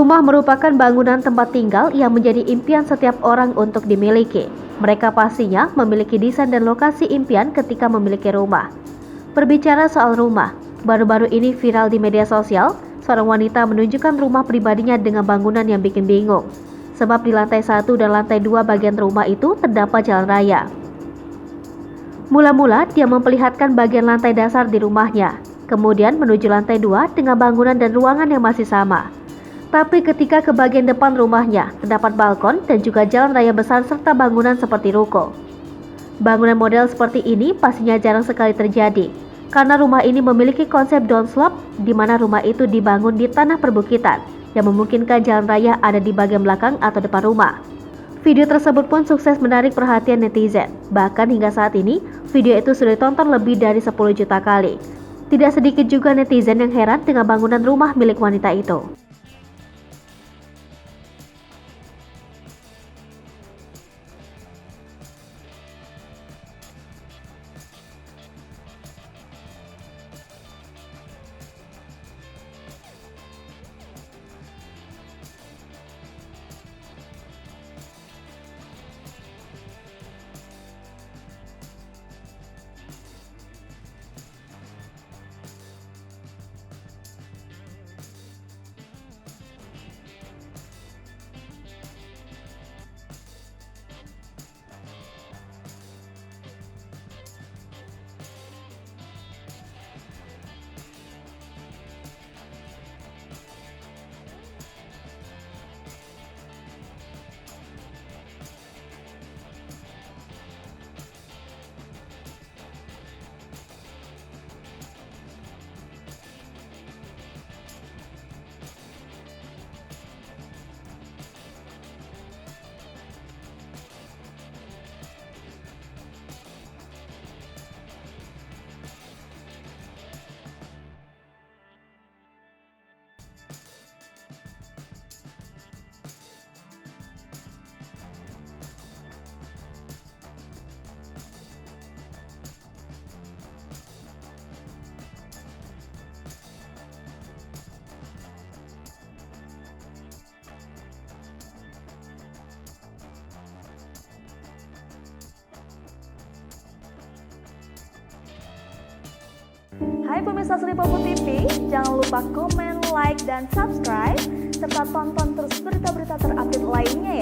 Rumah merupakan bangunan tempat tinggal yang menjadi impian setiap orang untuk dimiliki. Mereka pastinya memiliki desain dan lokasi impian ketika memiliki rumah. Berbicara soal rumah, baru-baru ini viral di media sosial, seorang wanita menunjukkan rumah pribadinya dengan bangunan yang bikin bingung. Sebab di lantai 1 dan lantai 2 bagian rumah itu terdapat jalan raya. Mula-mula dia memperlihatkan bagian lantai dasar di rumahnya, kemudian menuju lantai 2 dengan bangunan dan ruangan yang masih sama. Tapi ketika ke bagian depan rumahnya, terdapat balkon dan juga jalan raya besar serta bangunan seperti ruko. Bangunan model seperti ini pastinya jarang sekali terjadi, karena rumah ini memiliki konsep downslope di mana rumah itu dibangun di tanah perbukitan, yang memungkinkan jalan raya ada di bagian belakang atau depan rumah. Video tersebut pun sukses menarik perhatian netizen. Bahkan hingga saat ini, video itu sudah ditonton lebih dari 10 juta kali. Tidak sedikit juga netizen yang heran dengan bangunan rumah milik wanita itu. Hai pemirsa Sri Popo TV, jangan lupa komen, like, dan subscribe, serta tonton terus berita-berita terupdate lainnya ya.